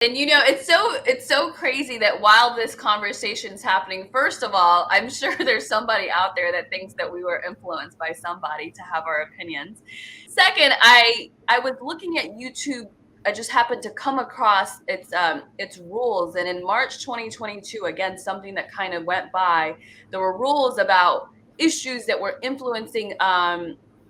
And it's so crazy that while this conversation is happening, first of all, I'm sure there's somebody out there that thinks that we were influenced by somebody to have our opinions. Second, I was looking at YouTube. I just happened to come across its rules, and in March 2022, again, something that kind of went by. There were rules about issues that were influencing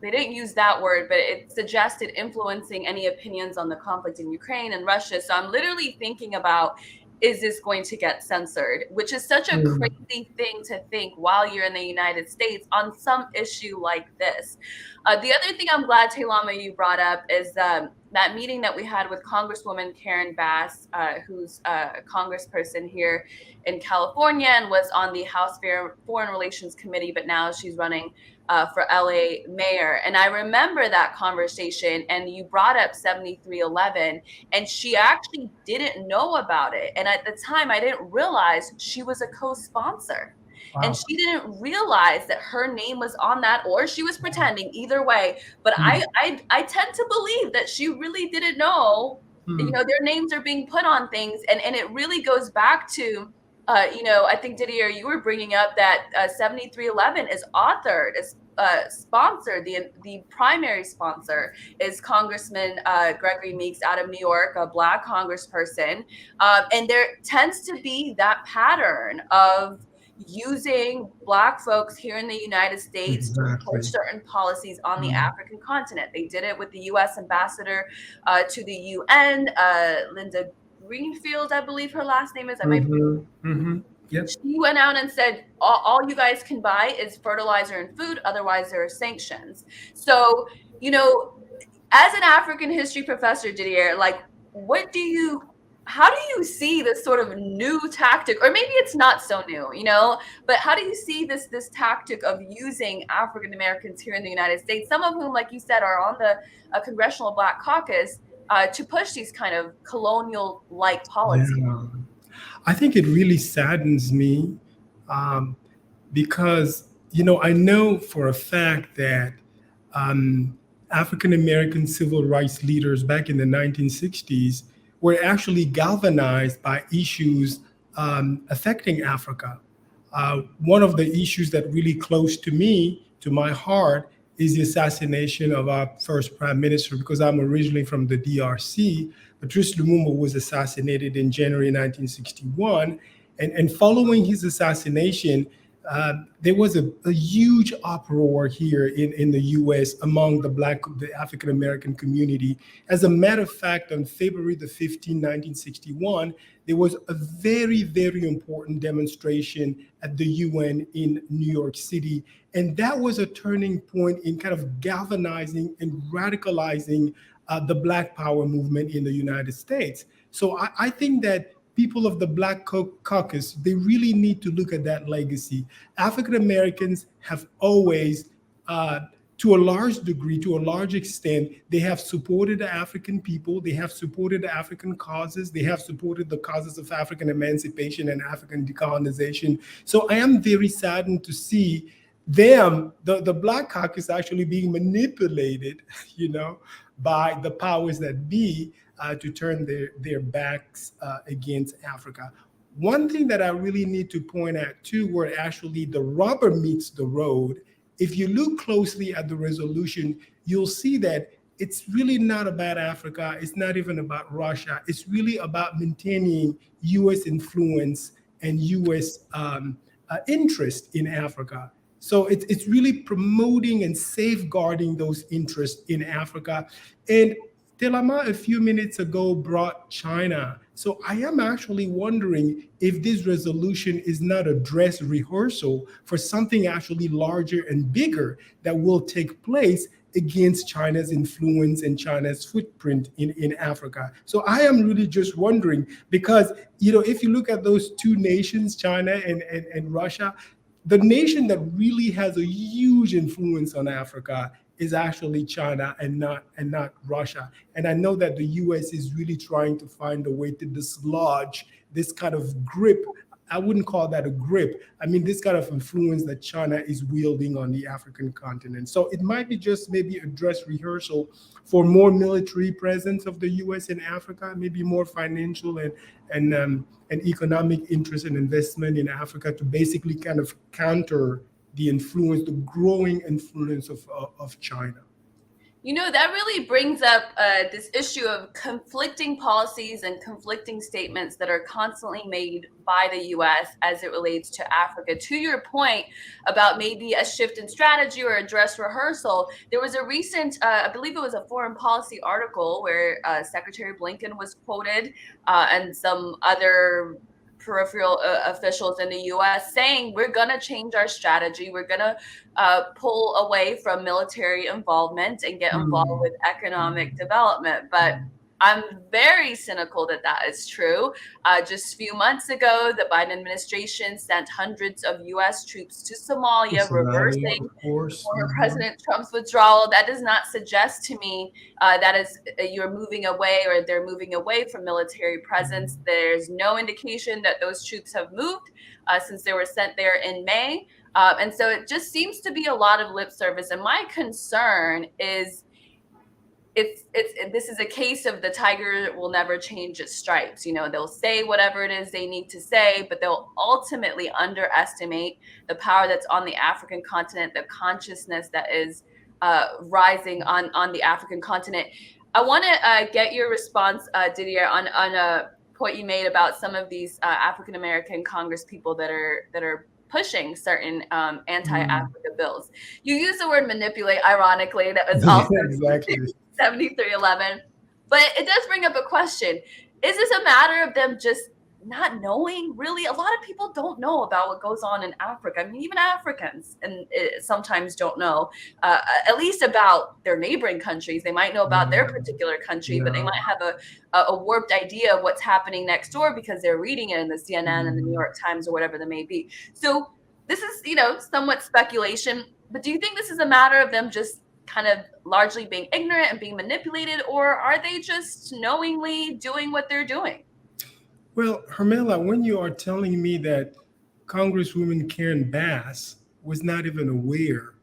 they didn't use that word, but it suggested influencing any opinions on the conflict in Ukraine and Russia. So I'm literally thinking about, is this going to get censored? Which is such a Mm. crazy thing to think while you're in the United States on some issue like this. The other thing I'm glad, Teylama, you brought up is that meeting that we had with Congresswoman Karen Bass, who's a congressperson here in California and was on the House Foreign Relations Committee, but now she's running for LA mayor. And I remember that conversation, and you brought up 7311, and she actually didn't know about it. And at the time, I didn't realize she was a co sponsor. And Wow. she didn't realize that her name was on that, or she was pretending, either way. But Mm. I tend to believe that she really didn't know. Mm. Their names are being put on things, and it really goes back to I think Didier, you were bringing up that 7311 is authored, is sponsored. The primary sponsor is Congressman Gregory Meeks out of New York, a Black congressperson, and there tends to be that pattern of using Black folks here in the United States to push Exactly. certain policies on the Mm. African continent. They did it with the U.S. ambassador to the UN, Linda Greenfield, I believe her last name is. I might. Mm-hmm. Mm-hmm. Yep. She went out and said, all you guys can buy is fertilizer and food, otherwise there are sanctions. So, you know, as an African history professor, Didier, like, how do you see this sort of new tactic, or maybe it's not so new, but how do you see this tactic of using African Americans here in the United States, some of whom, like you said, are on the Congressional Black Caucus, to push these kind of colonial-like policies? Yeah. I think it really saddens me, um, because, I know for a fact that um, African American civil rights leaders back in the 1960s were actually galvanized by issues affecting Africa. One of the issues that really close to me, to my heart, is the assassination of our first prime minister, because I'm originally from the DRC. Patrice Lumumba was assassinated in January 1961. And following his assassination, there was a huge uproar here in the US among the African American community. As a matter of fact, on February the 15th, 1961, there was a very, very important demonstration at the UN in New York City. And that was a turning point in kind of galvanizing and radicalizing the Black Power movement in the United States. So I think that people of the Black Caucus, they really need to look at that legacy. African Americans have always, to a large degree, to a large extent, they have supported the African people, they have supported the African causes, they have supported the causes of African emancipation and African decolonization. So I am very saddened to see the Black Caucus actually being manipulated, by the powers that be, to turn their backs against Africa. One thing that I really need to point out too, where actually the rubber meets the road, if you look closely at the resolution, you'll see that it's really not about Africa. It's not even about Russia. It's really about maintaining U.S. influence and U.S. Interest in Africa. So it's really promoting and safeguarding those interests in Africa. And Teylama a few minutes ago brought China. So I am actually wondering if this resolution is not a dress rehearsal for something actually larger and bigger that will take place against China's influence and China's footprint in Africa. So I am really just wondering, because if you look at those two nations, China and Russia, the nation that really has a huge influence on Africa is actually China and not Russia. And I know that the US is really trying to find a way to dislodge this kind of grip I wouldn't call that a grip. I mean, this kind of influence that China is wielding on the African continent. So it might be just maybe a dress rehearsal for more military presence of the U.S. in Africa, maybe more financial and economic interest and investment in Africa to basically kind of counter the influence, the growing influence of China. That really brings up this issue of conflicting policies and conflicting statements that are constantly made by the US as it relates to Africa. To your point about maybe a shift in strategy or a dress rehearsal, there was a recent, I believe it was a foreign policy article where Secretary Blinken was quoted and some other peripheral officials in the US saying, we're going to change our strategy. We're going to pull away from military involvement and get involved with economic development. But I'm very cynical that that is true. Just a few months ago, the Biden administration sent hundreds of U.S. troops to Somalia, reversing former President Trump's withdrawal. That does not suggest to me that is you're moving away or they're moving away from military presence. There's no indication that those troops have moved since they were sent there in May. And so it just seems to be a lot of lip service. And my concern is this is a case of the tiger will never change its stripes. They'll say whatever it is they need to say, but they'll ultimately underestimate the power that's on the African continent, the consciousness that is rising on the African continent. I want to get your response, Didier, on a point you made about some of these African American Congress people that are pushing certain anti-Africa bills. You use the word manipulate, ironically. That was also exactly 7311. But it does bring up a question. Is this a matter of them just not knowing? Really, a lot of people don't know about what goes on in Africa. I mean, even Africans and sometimes don't know, at least about their neighboring countries. They might know about their particular country, but they might have a warped idea of what's happening next door because they're reading it in the CNN and the New York Times or whatever they may be. So this is, somewhat speculation. But do you think this is a matter of them just kind of largely being ignorant and being manipulated, or are they just knowingly doing what they're doing? Well, Hermela, when you are telling me that Congresswoman Karen Bass was not even aware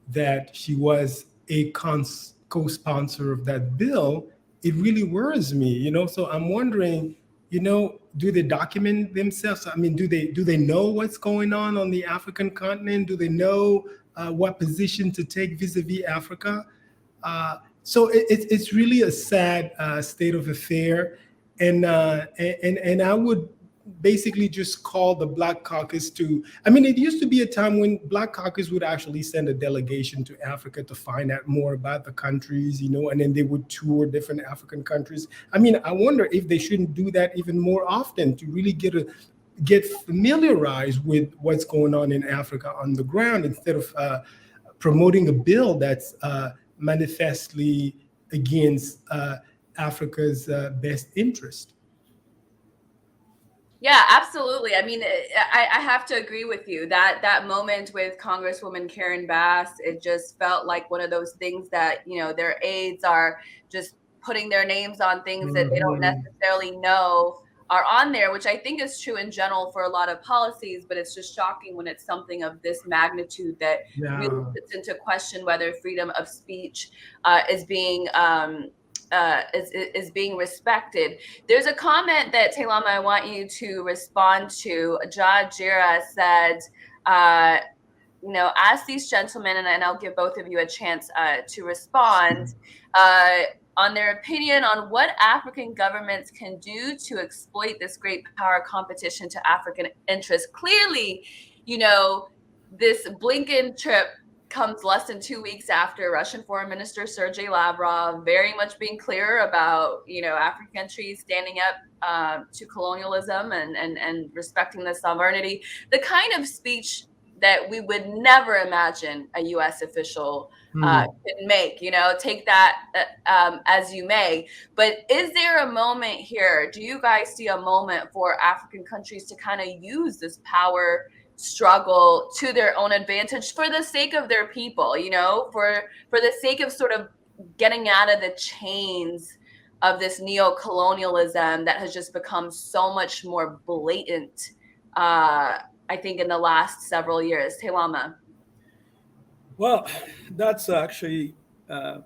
that she was a co-sponsor of that bill, it really worries me, So I'm wondering, do they document themselves? I mean, do they know what's going on the African continent? Do they know what position to take vis-a-vis Africa? So it's really a sad state of affair. And I would basically just call the Black Caucus it used to be a time when Black Caucus would actually send a delegation to Africa to find out more about the countries, and then they would tour different African countries. I wonder if they shouldn't do that even more often to really get familiarized with what's going on in Africa on the ground instead of promoting a bill that's manifestly against Africa's best interest. Yeah, absolutely. I mean, I have to agree with you that moment with Congresswoman Karen Bass, it just felt like one of those things that, their aides are just putting their names on things that they don't necessarily know are on there, which I think is true in general for a lot of policies, but it's just shocking when it's something of this magnitude that really puts into question whether freedom of speech is being respected. There's a comment that, Teylama, I want you to respond to. Jira said, ask these gentlemen, and I'll give both of you a chance to respond, on their opinion on what African governments can do to exploit this great power competition to African interests. Clearly, this Blinken trip comes less than 2 weeks after Russian Foreign Minister Sergei Lavrov very much being clear about, African countries standing up to colonialism and respecting the sovereignty. The kind of speech that we would never imagine a U.S. official can make, take that as you may. But is there a moment here? Do you guys see a moment for African countries to kind of use this power struggle to their own advantage for the sake of their people, for the sake of sort of getting out of the chains of this neo-colonialism that has just become so much more blatant I think in the last several years. Teylama. Well, that's actually the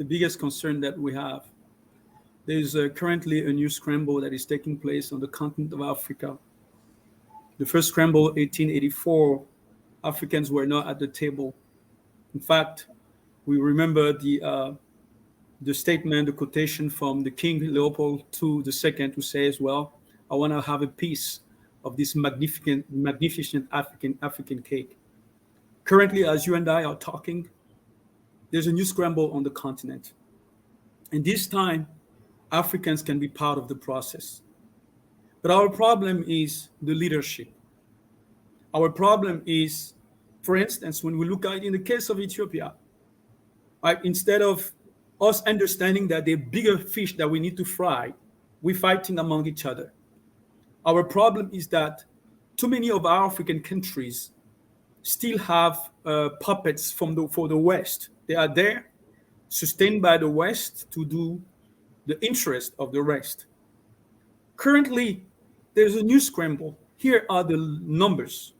biggest concern that we have. There's currently a new scramble that is taking place on the continent of Africa. The first scramble, 1884, Africans were not at the table. In fact, we remember the statement, the quotation from the King Leopold II, who says, "Well, I want to have a piece of this magnificent African cake." Currently, as you and I are talking, there's a new scramble on the continent, and this time, Africans can be part of the process. But our problem is the leadership. Our problem is, for instance, when we look at in the case of Ethiopia, right, instead of us understanding that they're bigger fish that we need to fry, we're fighting among each other. Our problem is that too many of our African countries still have puppets for the West. They are there, sustained by the West to do the interest of the rest. Currently, there's a new scramble. Here are the numbers.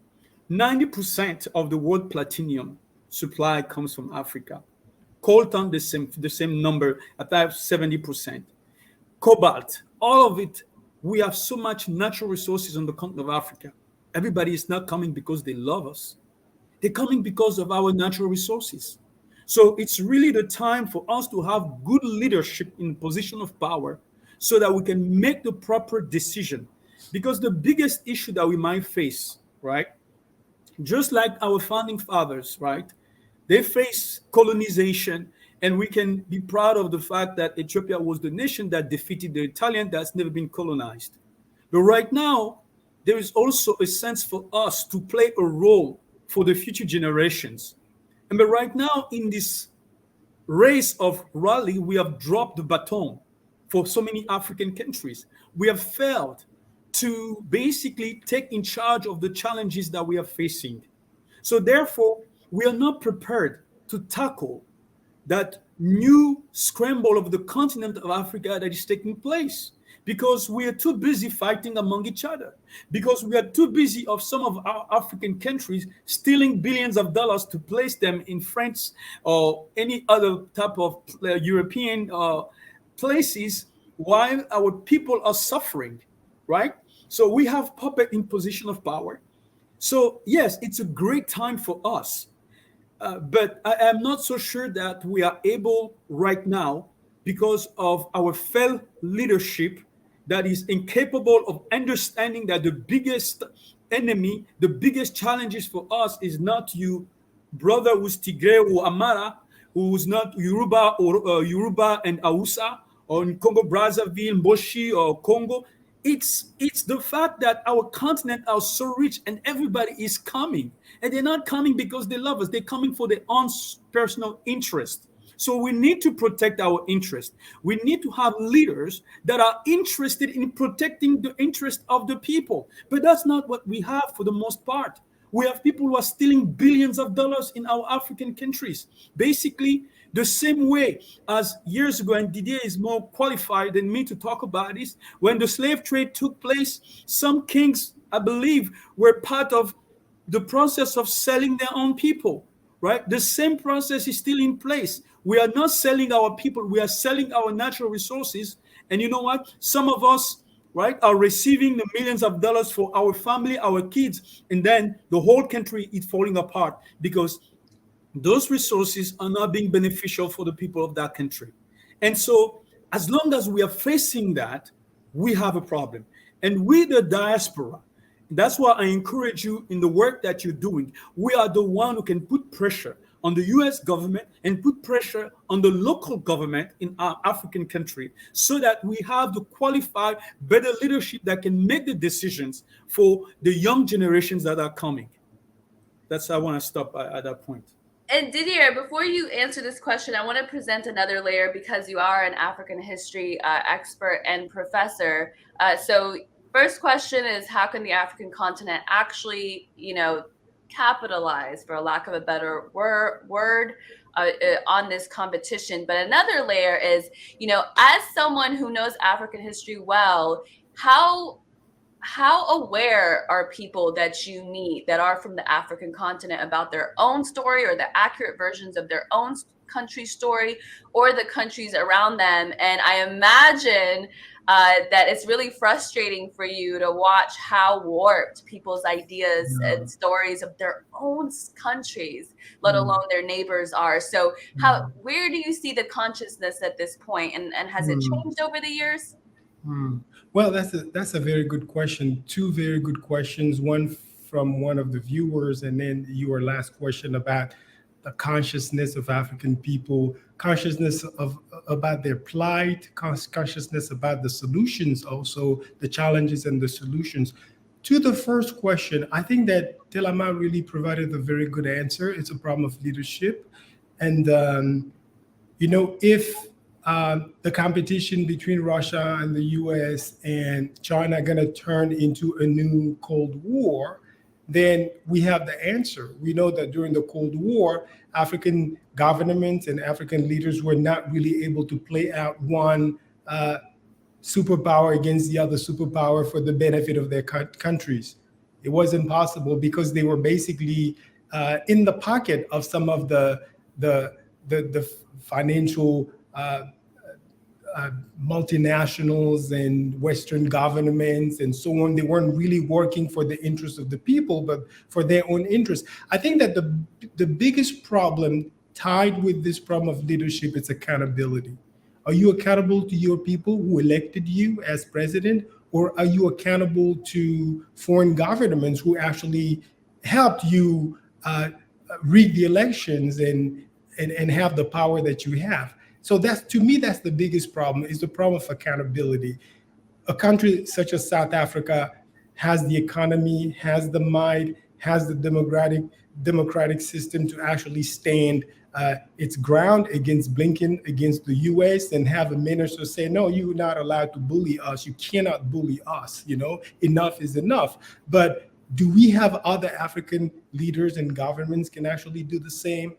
90% of the world platinum supply comes from Africa. Coltan, the same number, about 70%. Cobalt, all of it. We have so much natural resources on the continent of Africa. Everybody is not coming because they love us. They're coming because of our natural resources. So it's really the time for us to have good leadership in position of power so that we can make the proper decision. Because the biggest issue that we might face, right, just like our founding fathers, right, they face colonization, and we can be proud of the fact that Ethiopia was the nation that defeated the Italian that's never been colonized. But right now, there is also a sense for us to play a role for the future generations. And but right now, in this race of rally, we have dropped the baton for so many African countries. We have failed to basically take in charge of the challenges that we are facing. So therefore, we are not prepared to tackle that new scramble of the continent of Africa that is taking place because we are too busy fighting among each other, because we are too busy of some of our African countries stealing billions of dollars to place them in France or any other type of European places while our people are suffering, right? So we have puppet in position of power. So yes, it's a great time for us. But I am not so sure that we are able right now because of our failed leadership that is incapable of understanding that the biggest enemy, the biggest challenges for us is not you, brother who's Tigray or Amara, who's not Yoruba or Yoruba and Hausa, or in Congo Brazzaville, Mboshi or Congo. It's the fact that our continent are so rich and everybody is coming. And they're not coming because they love us. They're coming for their own personal interest. So we need to protect our interest. We need to have leaders that are interested in protecting the interest of the people. But that's not what we have for the most part. We have people who are stealing billions of dollars in our African countries. Basically, the same way as years ago, and Didier is more qualified than me to talk about this, when the slave trade took place, some kings, I believe, were part of the process of selling their own people, right? The same process is still in place. We are not selling our people, we are selling our natural resources. And you know what? Some of us, right, are receiving the millions of dollars for our family, our kids, and then the whole country is falling apart because those resources are not being beneficial for the people of that country. And so as long as we are facing that, we have a problem. And we, the diaspora, that's why I encourage you in the work that you're doing. We are the one who can put pressure on the US government and put pressure on the local government in our African country so that we have the qualified, better leadership that can make the decisions for the young generations that are coming. That's, I want to stop at that point. And Didier, before you answer this question, I want to present another layer because you are an African history expert and professor. So first question is, how can the African continent actually, capitalize, for a lack of a better word, on this competition? But another layer is, as someone who knows African history well, how how aware are people that you meet that are from the African continent about their own story or the accurate versions of their own country story or the countries around them? And I imagine that it's really frustrating for you to watch how warped people's ideas Yeah. and stories of their own countries, let Mm. alone their neighbors, are. So Mm. where do you see the consciousness at this point, and has it Mm. changed over the years? Well, that's a very good question. Two very good questions. One from one of the viewers, and then your last question about the consciousness of African people, consciousness of about their plight, consciousness about the solutions, also the challenges and the solutions. To the first question, I think that Teylama really provided a very good answer. It's a problem of leadership, and if the competition between Russia and the US and China are going to turn into a new Cold War, then we have the answer. We know that during the Cold War, African governments and African leaders were not really able to play out one superpower against the other superpower for the benefit of their countries. It wasn't possible because they were basically in the pocket of some of the financial multinationals and Western governments and so on. They weren't really working for the interests of the people, but for their own interests. I think that the biggest problem tied with this problem of leadership is accountability. Are you accountable to your people who elected you as president, or are you accountable to foreign governments who actually helped you rig the elections and have the power that you have? So that's, to me, that's the biggest problem, is the problem of accountability. A country such as South Africa has the economy, has the might, has the democratic system to actually stand its ground against Blinken, against the US, and have a minister say, no, you're not allowed to bully us. You cannot bully us. Enough is enough. But do we have other African leaders and governments can actually do the same?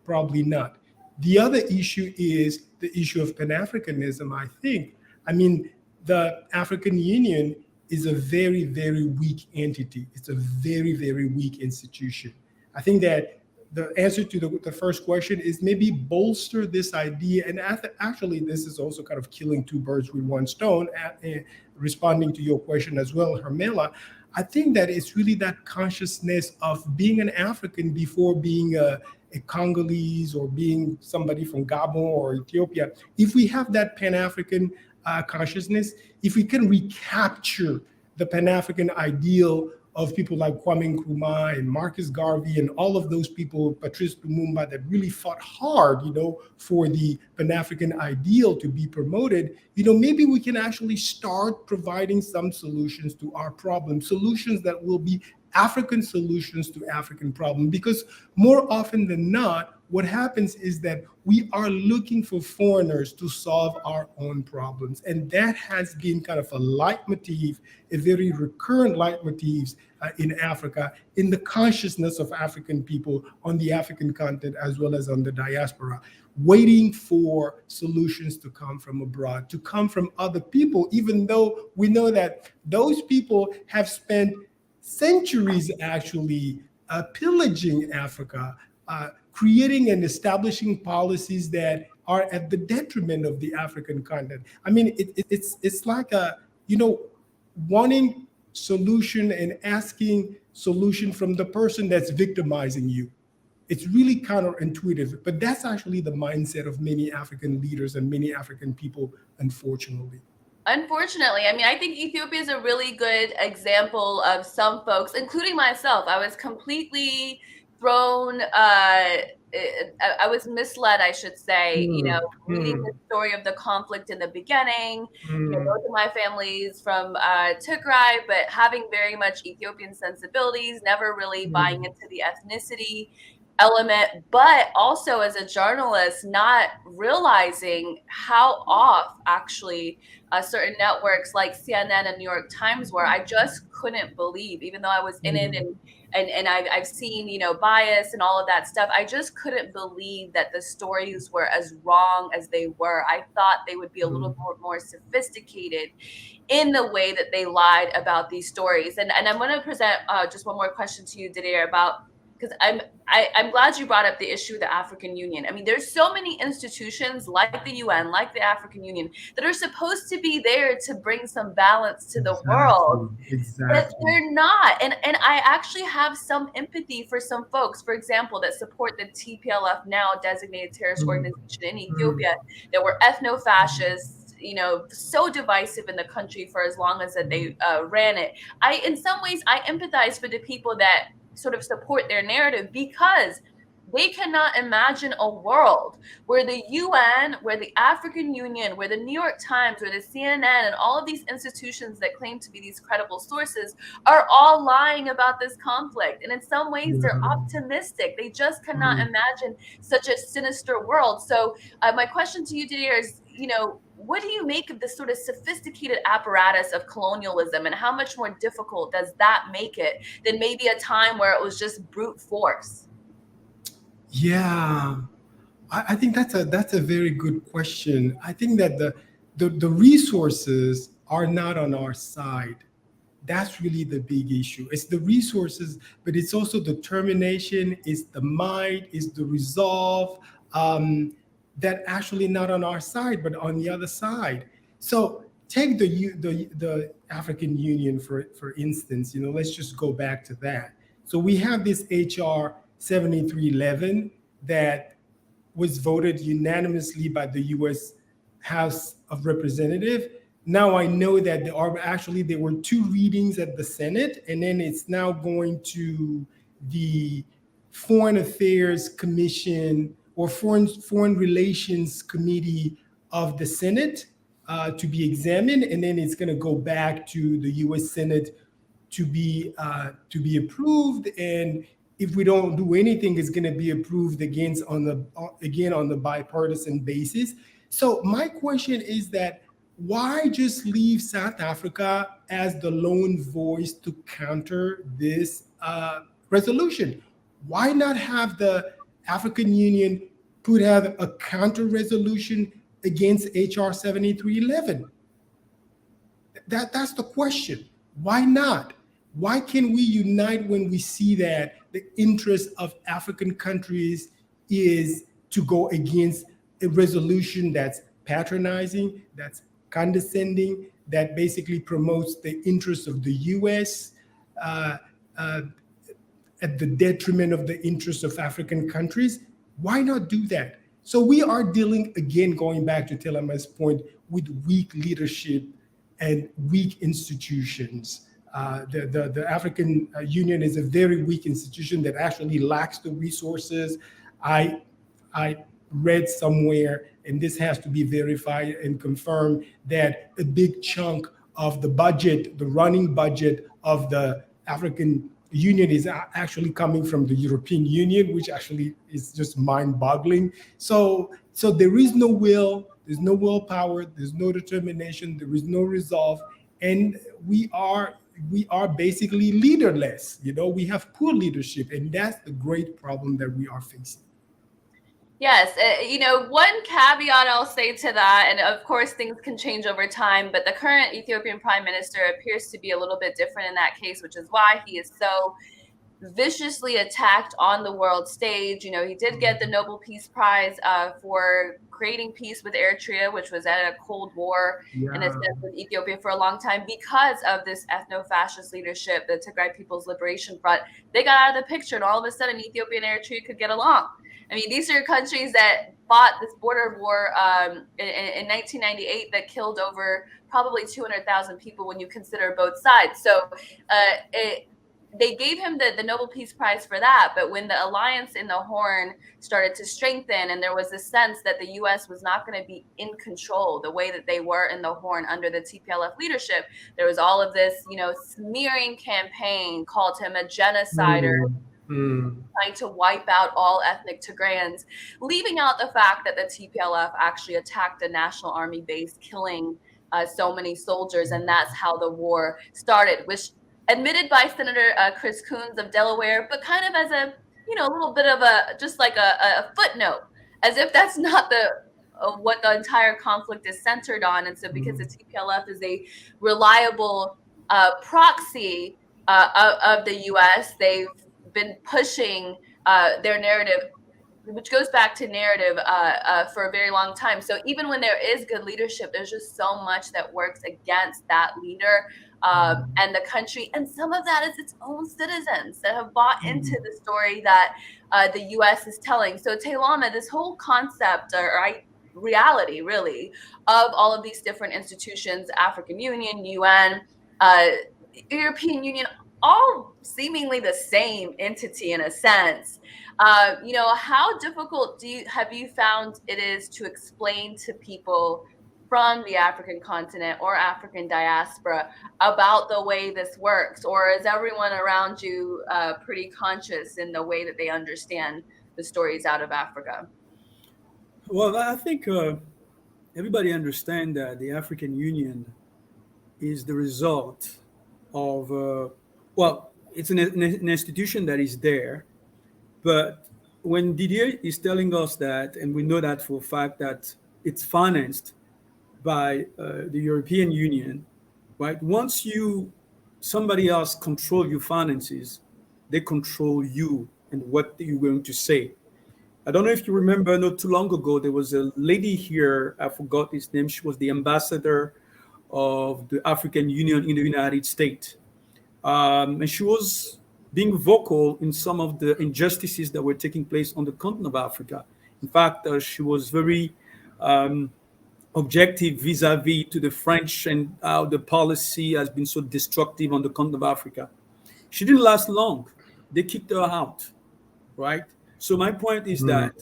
Probably not. The other issue is the issue of Pan-Africanism, I think. I mean, the African Union is a very, very weak entity. It's a very, very weak institution. I think that the answer to the first question is maybe bolster this idea. And actually, this is also kind of killing two birds with one stone, responding to your question as well, Hermela. I think that it's really that consciousness of being an African before being a Congolese or being somebody from Gabon or Ethiopia. If we have that Pan-African consciousness, if we can recapture the Pan-African ideal of people like Kwame Nkrumah and Marcus Garvey and all of those people, Patrice Lumumba, that really fought hard, for the Pan-African ideal to be promoted, maybe we can actually start providing some solutions to our problems, solutions that will be African solutions to African problems. Because more often than not, what happens is that we are looking for foreigners to solve our own problems. And that has been kind of a leitmotif, a very recurrent leitmotif in Africa, in the consciousness of African people on the African continent as well as on the diaspora, waiting for solutions to come from abroad, to come from other people, even though we know that those people have spent centuries actually pillaging Africa, creating and establishing policies that are at the detriment of the African continent. I mean, it's like wanting solution and asking solution from the person that's victimizing you. It's really counterintuitive, but that's actually the mindset of many African leaders and many African people, unfortunately. Unfortunately, I mean, I think Ethiopia is a really good example of some folks, including myself. I was completely thrown. I was misled, I should say. Reading the story of the conflict in the beginning. Both of my families from Tigray, but having very much Ethiopian sensibilities, never really buying into the ethnicity element, but also as a journalist, not realizing how off actually certain networks like CNN and New York Times were. I just couldn't believe, even though I was in it and I've seen, bias and all of that stuff, I just couldn't believe that the stories were as wrong as they were. I thought they would be a little more sophisticated. in the way that they lied about these stories. And I'm going to present just one more question to you, Didier, about, because I'm glad you brought up the issue of the African Union. I mean, there's so many institutions like the UN, like the African Union, that are supposed to be there to bring some balance to the world. But they're not. And I actually have some empathy for some folks, for example, that support the TPLF, now designated terrorist organization in Ethiopia, that were ethno-fascists, so divisive in the country for as long as that they ran it. In some ways, I empathize for the people that sort of support their narrative, because they cannot imagine a world where the UN, where the African Union, where the New York Times, where the CNN, and all of these institutions that claim to be these credible sources are all lying about this conflict. And in some ways, they're optimistic. They just cannot imagine such a sinister world. So my question to you, Didier, is, what do you make of this sort of sophisticated apparatus of colonialism, and how much more difficult does that make it than maybe a time where it was just brute force? Yeah, I think that's a very good question. I think that the resources are not on our side. That's really the big issue. It's the resources, but it's also determination, it's the might, it's the resolve, that actually not on our side, but on the other side. So take the African Union for instance. Let's just go back to that. So we have this HR 7311 that was voted unanimously by the U.S. House of Representatives. Now I know that there were 2 readings at the Senate, and then it's now going to the Foreign Affairs Commission or Foreign Relations Committee of the Senate to be examined, and then it's going to go back to the U.S. Senate to be approved. And if we don't do anything, it's going to be approved again on the bipartisan basis. So my question is that, why just leave South Africa as the lone voice to counter this resolution? Why not have the African Union have a counter resolution against HR 7311? That's the question. Why not? Why can we unite when we see that the interest of African countries is to go against a resolution that's patronizing, that's condescending, that basically promotes the interests of the U.S. At the detriment of the interests of African countries? Why not do that? So we are dealing, again, going back to Teylama's point, with weak leadership and weak institutions. The African Union is a very weak institution that actually lacks the resources. I read somewhere, and this has to be verified and confirmed, that a big chunk of the budget, the running budget of the African Union, is actually coming from the European Union, which actually is just mind-boggling. So there is no will, there's no willpower, there's no determination, there is no resolve, and we are basically leaderless. We have poor leadership, and that's the great problem that we are facing. Yes, one caveat I'll say to that, and of course things can change over time, but the current Ethiopian Prime Minister appears to be a little bit different in that case, which is why he is so viciously attacked on the world stage. He did get the Nobel Peace Prize for creating peace with Eritrea, which was at a Cold War in a sense with Ethiopia for a long time, because of this ethno-fascist leadership, the Tigray People's Liberation Front. They got out of the picture, and all of a sudden Ethiopia and Eritrea could get along. I mean, these are countries that fought this border war in 1998 that killed over probably 200,000 people when you consider both sides. So they gave him the Nobel Peace Prize for that. But when the alliance in the Horn started to strengthen, and there was this sense that the U.S. was not going to be in control the way that they were in the Horn under the TPLF leadership, there was all of this, smearing campaign, called him a genocider. Trying to wipe out all ethnic Tigrayans, leaving out the fact that the TPLF actually attacked a National Army base, killing so many soldiers, and that's how the war started, which admitted by Senator Chris Coons of Delaware, but kind of as a little bit of just like a footnote, as if that's not the what the entire conflict is centered on. And so because the TPLF is a reliable proxy of the US, they've been pushing their narrative, which goes back to narrative for a very long time. So even when there is good leadership, there's just so much that works against that leader and the country. And some of that is its own citizens that have bought into the story that the US is telling. So Teylama, this whole concept or reality really of all of these different institutions, African Union, UN, European Union, all seemingly the same entity in a sense. How difficult have you found it is to explain to people from the African continent or African diaspora about the way this works? Or is everyone around you pretty conscious in the way that they understand the stories out of Africa? Well, I think everybody understands that the African Union is the result of, it's an institution that is there. But when Didier is telling us that, and we know that for a fact that it's financed by the European Union, right? Once somebody else control your finances, they control you and what you're going to say. I don't know if you remember, not too long ago, there was a lady here, I forgot his name. She was the ambassador of the African Union in the United States. And she was being vocal in some of the injustices that were taking place on the continent of Africa. In fact, she was very objective vis-a-vis to the French and how the policy has been so destructive on the continent of Africa. She didn't last long. They kicked her out, right? So my point is that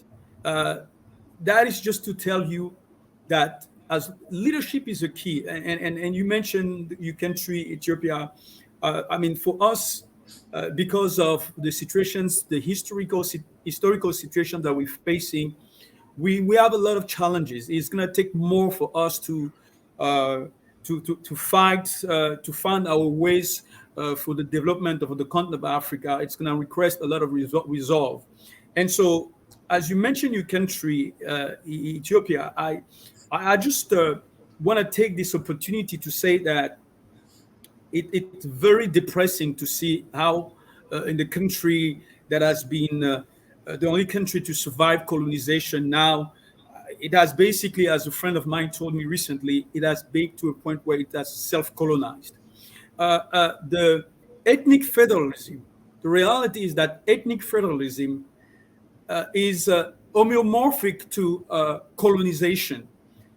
is just to tell you that as leadership is a key. And you mentioned your country, Ethiopia. For us, because of the situations, the historical situation that we're facing, we have a lot of challenges. It's going to take more for us to fight, to find our ways for the development of the continent of Africa. It's going to require a lot of resolve. And so, as you mentioned your country, Ethiopia, I just want to take this opportunity to say that it's very depressing to see how in the country that has been the only country to survive colonization now, it has basically, as a friend of mine told me recently, it has baked to a point where it has self-colonized. The ethnic federalism, the reality is that ethnic federalism is homeomorphic to colonization.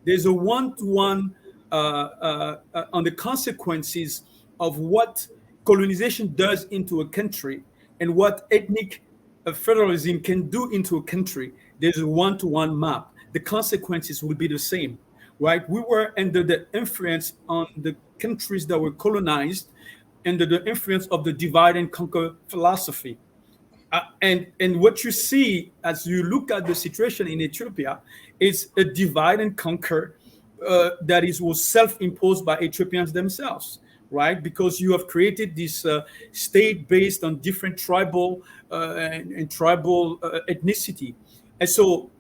There's a one-to-one on the consequences of what colonization does into a country and what ethnic federalism can do into a country. There's a one-to-one map. The consequences will be the same, right? We were under the influence on the countries that were colonized, under the influence of the divide and conquer philosophy. And what you see as you look at the situation in Ethiopia is a divide and conquer that was self-imposed by Ethiopians themselves, right? Because you have created this state based on different tribal and tribal ethnicity. And so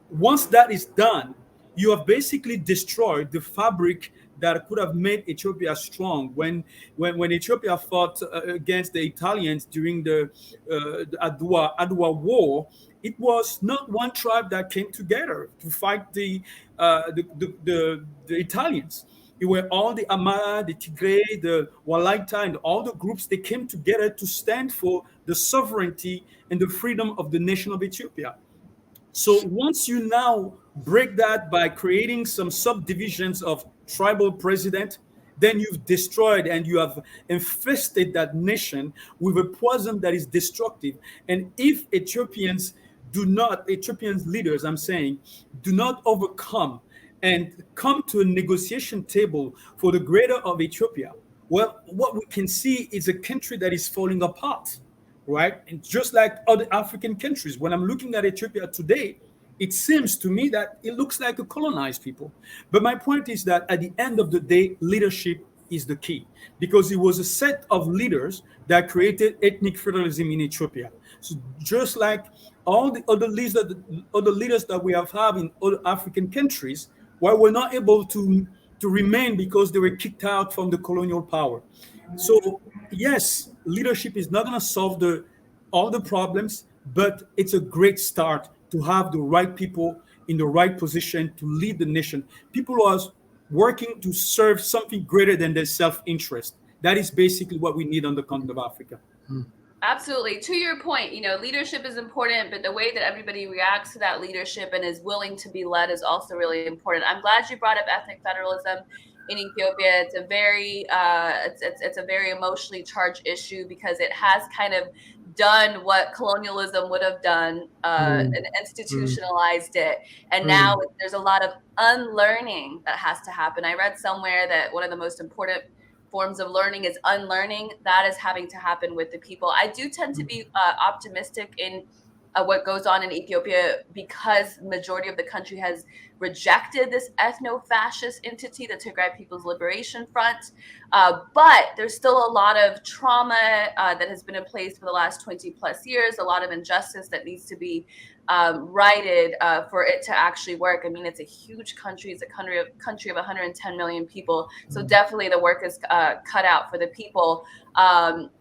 once that is done, you have basically destroyed the fabric that could have made Ethiopia strong. When Ethiopia fought against the Italians during the Adwa War, it was not one tribe that came together to fight the Italians. It were all the Amara, the Tigray, the Walaita, and all the groups. They came together to stand for the sovereignty and the freedom of the nation of Ethiopia. So once you now break that by creating some subdivisions of tribal president, then you've destroyed and you have infested that nation with a poison that is destructive. And if Ethiopian leaders, I'm saying, do not overcome and come to a negotiation table for the greater of Ethiopia, well, what we can see is a country that is falling apart, right? And just like other African countries, when I'm looking at Ethiopia today, it seems to me that it looks like a colonized people. But my point is that at the end of the day, leadership is the key, because it was a set of leaders that created ethnic federalism in Ethiopia. So just like all the other leaders that we have had in other African countries, where we're not able to remain because they were kicked out from the colonial power. So yes, leadership is not going to solve all the problems, but it's a great start to have the right people in the right position to lead the nation. People who are working to serve something greater than their self-interest. That is basically what we need on the continent of Africa. Absolutely. To your point, leadership is important, but the way that everybody reacts to that leadership and is willing to be led is also really important. I'm glad you brought up ethnic federalism in Ethiopia. It's a very it's a very emotionally charged issue because it has kind of done what colonialism would have done and institutionalized it. And now there's a lot of unlearning that has to happen. I read somewhere that one of the most important forms of learning is unlearning. That is having to happen with the people. I do tend to be optimistic in what goes on in Ethiopia because majority of the country has rejected this ethno-fascist entity, the Tigray People's Liberation Front. But there's still a lot of trauma that has been in place for the last 20 plus years, a lot of injustice that needs to be righted for it to actually work. I mean, it's a huge country. It's a country of 110 million people. So definitely the work is cut out for the people. Didier,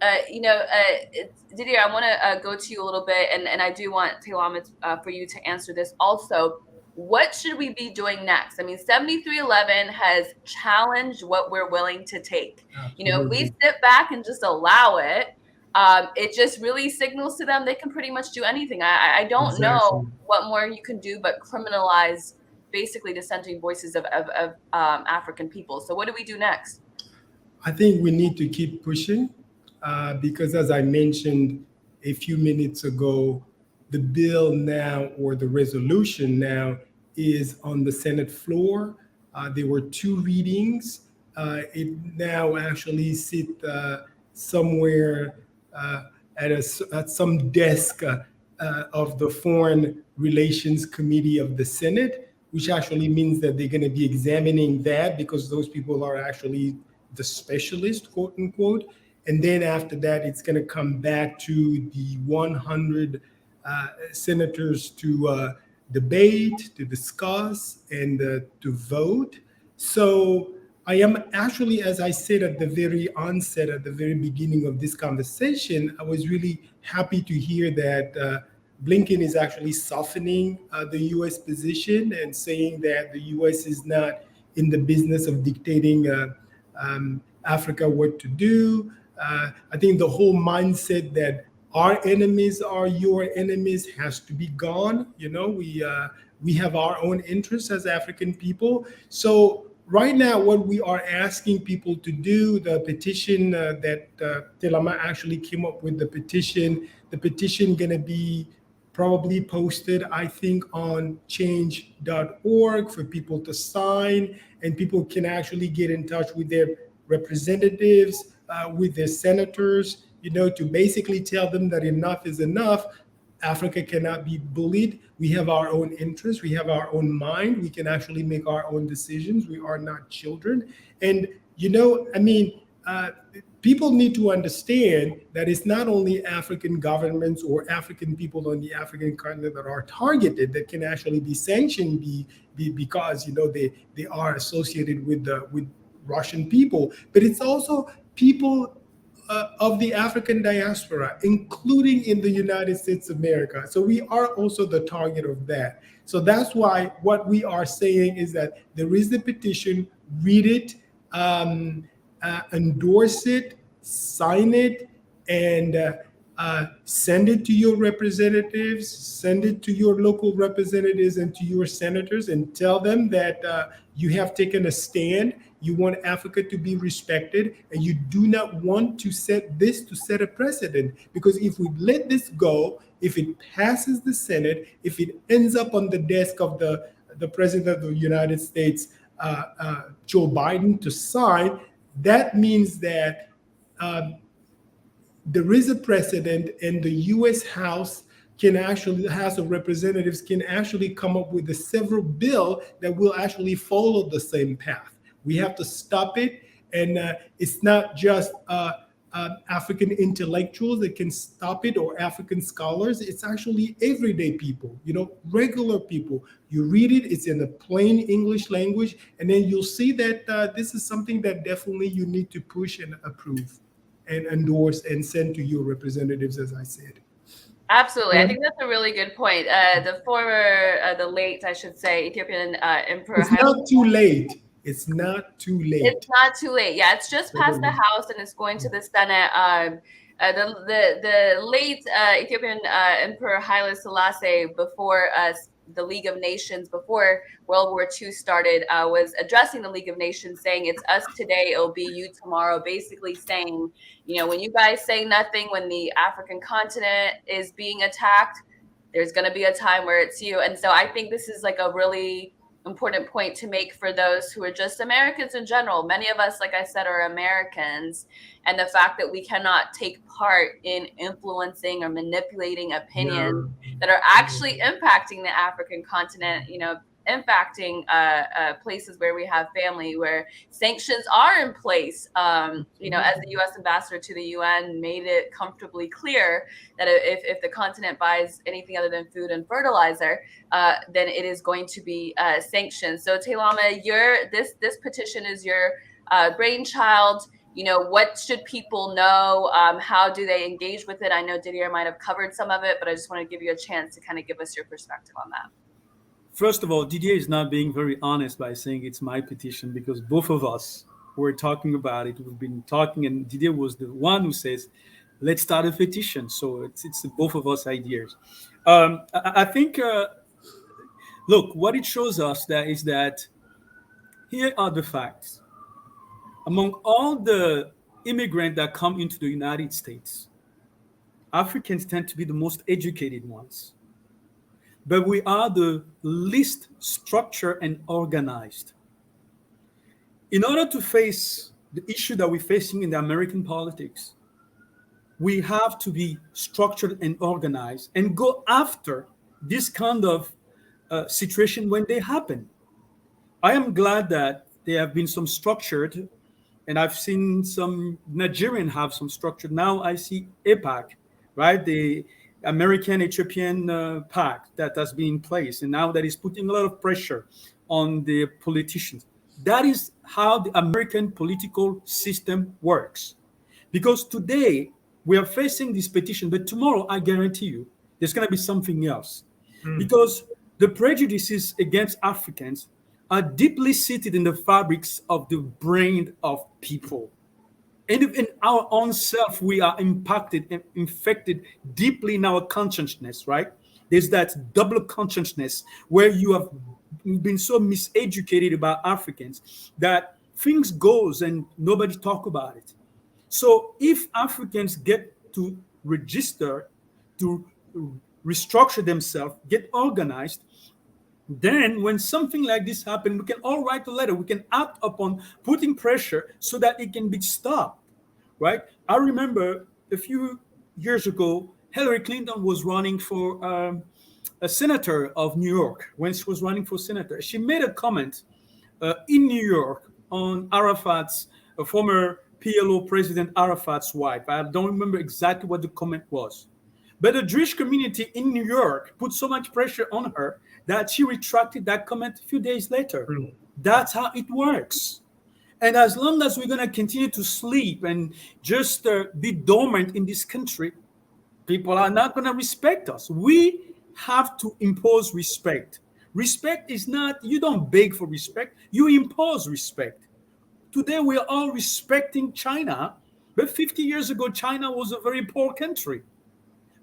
I want to go to you a little bit, and I do want Teylama for you to answer this also. What should we be doing next? I mean, 7311 has challenged what we're willing to take. If we sit back and just allow it, it just really signals to them they can pretty much do anything. I don't know what more you can do but criminalize basically dissenting voices of African people. So what do we do next? I think we need to keep pushing because, as I mentioned a few minutes ago, the bill now, or the resolution now, is on the Senate floor. There were 2 readings. It now actually sits somewhere at some desk of the Foreign Relations Committee of the Senate, which actually means that they're going to be examining that because those people are actually the specialists, quote unquote. And then after that, it's going to come back to the 100 senators to debate, to discuss, and to vote. So I am actually, as I said at the very onset, at the very beginning of this conversation, I was really happy to hear that Blinken is actually softening the U.S. position and saying that the U.S. is not in the business of dictating Africa what to do. I think the whole mindset that our enemies are your enemies has to be gone. We have our own interests as African people. So right now, what we are asking people to do, the petition that Teylama actually came up with, the petition going to be probably posted, I think, on change.org for people to sign, and people can actually get in touch with their representatives, with their senators, to basically tell them that enough is enough. Africa cannot be bullied. We have our own interests. We have our own mind. We can actually make our own decisions. We are not children. And, people need to understand that it's not only African governments or African people on the African continent that are targeted that can actually be sanctioned because, they are associated with Russian people, but it's also people of the African diaspora, including in the United States of America. So we are also the target of that. So that's why what we are saying is that there is the petition, read it, endorse it, sign it, and send it to your representatives, send it to your local representatives and to your senators, and tell them that you have taken a stand. You want Africa to be respected, and you do not want to set a precedent. Because if we let this go, if it passes the Senate, if it ends up on the desk of the President of the United States, Joe Biden, to sign, that means that there is a precedent, and the U.S. House of Representatives can actually come up with a several bill that will actually follow the same path. We have to stop it And it's not just African intellectuals that can stop it or African scholars. It's actually everyday people, regular people. You read it, it's in a plain English language, and then you'll see that this is something that definitely you need to push and approve and endorse and send to your representatives, as I said. Absolutely. I think that's a really good point. The late, I should say, Ethiopian Emperor. It's not too late. It's not too late. It's not too late. Yeah, it's just passed the House and it's going to the Senate. The late Ethiopian Emperor Haile Selassie, before the League of Nations, before World War II started, was addressing the League of Nations, saying it's us today, it'll be you tomorrow. Basically saying, when you guys say nothing, when the African continent is being attacked, there's going to be a time where it's you. And so I think this is like a really important point to make for those who are just Americans in general. Many of us, like I said, are Americans, and the fact that we cannot take part in influencing or manipulating opinions that are actually impacting the African continent, impacting places where we have family, where sanctions are in place. As the U.S. ambassador to the UN made it comfortably clear that if the continent buys anything other than food and fertilizer, then it is going to be sanctioned. So Teylama, this petition is your brainchild. What should people know? How do they engage with it? I know Didier might have covered some of it, but I just want to give you a chance to kind of give us your perspective on that. First of all, Didier is not being very honest by saying it's my petition, because both of us were talking about it. We've been talking, and Didier was the one who says, let's start a petition. So it's both of us ideas. I think, look, what it shows us is that here are the facts. Among all the immigrants that come into the United States, Africans tend to be the most educated ones. But we are the least structured and organized. In order to face the issue that we're facing in the American politics, we have to be structured and organized and go after this kind of situation when they happen. I am glad that there have been some structured, and I've seen some Nigerian have some structured. Now I see APAC, right? The American Ethiopian pact that has been in place, and now that is putting a lot of pressure on the politicians. That is how the American political system works. Because today we are facing this petition, but tomorrow I guarantee you there's going to be something else. Because the prejudices against Africans are deeply seated in the fabrics of the brain of people. And in our own self, we are impacted and infected deeply in our consciousness, right? There's that double consciousness where you have been so miseducated about Africans that things goes and nobody talk about it. So if Africans get to register, to restructure themselves, get organized, then when something like this happens, we can all write a letter. We can act upon putting pressure so that it can be stopped, right? I remember a few years ago, Hillary Clinton was running for a senator of New York. When she was running for senator, she made a comment in New York on Arafat's, former PLO president Arafat's wife. I don't remember exactly what the comment was. But the Jewish community in New York put so much pressure on her that she retracted that comment a few days later. That's how it works. And as long as we're going to continue to sleep and just be dormant in this country, people are not going to respect us. We have to impose respect. Respect is not, you don't beg for respect, you impose respect. Today we are all respecting China, but 50 years ago, China was a very poor country.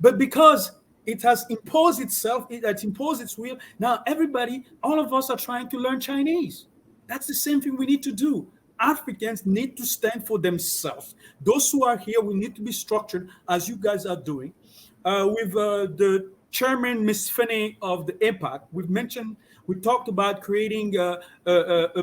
But because it has imposed itself, it has imposed its will, now everybody, all of us are trying to learn Chinese. That's the same thing we need to do. Africans need to stand for themselves. Those who are here, we need to be structured as you guys are doing. With the chairman, Ms. Finney of the APAC, we talked about creating a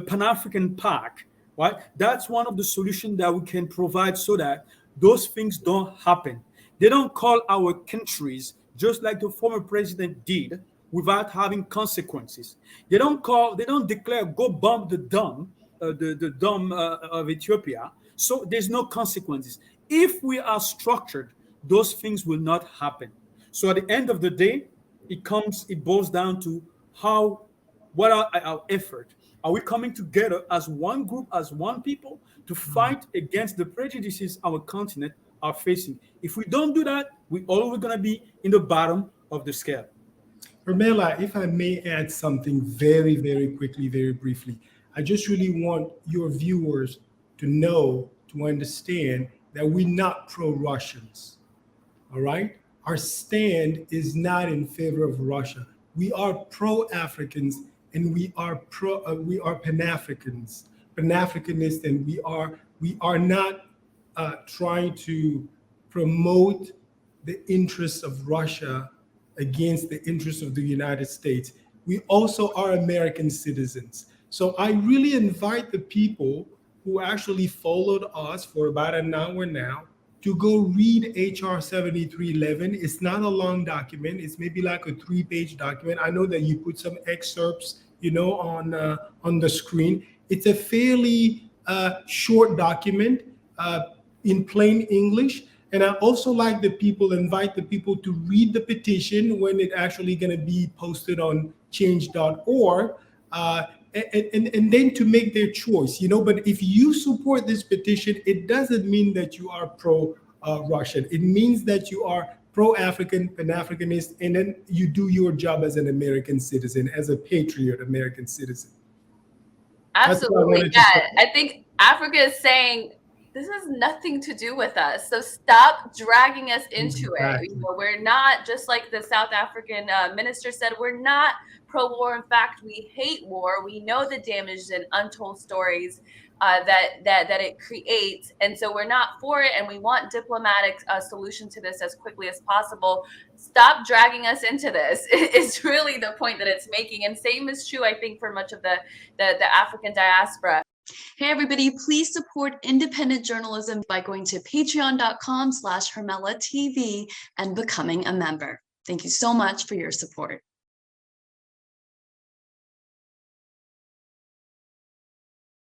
Pan-African pact, right? That's one of the solutions that we can provide so that those things don't happen. They don't call our countries, just like the former president did, without having consequences. They don't declare, go bomb the dump, the Dome of Ethiopia. So there's no consequences. If we are structured, those things will not happen. So at the end of the day, it boils down to what are our effort? Are we coming together as one group, as one people, to fight against the prejudices our continent are facing? If we don't do that, we're always going to be in the bottom of the scale. Romela, if I may add something very, very quickly, very briefly, I just really want your viewers to know, to understand that we're not pro-Russians, all right? Our stand is not in favor of Russia. We are pro-Africans, and we are Pan-Africanists, and we are not trying to promote the interests of Russia against the interests of the United States. We also are American citizens. So I really invite the people who actually followed us for about an hour now to go read HR 7311. It's not a long document. It's maybe like a 3-page document. I know that you put some excerpts, on the screen. It's a fairly short document in plain English. And I also invite the people to read the petition when it's actually going to be posted on change.org. And then to make their choice, But if you support this petition, it doesn't mean that you are pro-Russian. It means that you are pro-African, Pan-Africanist, and then you do your job as an American citizen, as a patriot American citizen. Absolutely, yeah. I think Africa is saying this has nothing to do with us. So stop dragging us into it. We're not, just like the South African minister said, we're not pro-war. In fact, we hate war. We know the damage and untold stories that it creates. And so we're not for it. And we want diplomatic solution to this as quickly as possible. Stop dragging us into this. It's really the point that it's making. And same is true, I think, for much of the African diaspora. Hey everybody, please support independent journalism by going to patreon.com/HermelaTV and becoming a member. Thank you so much for your support.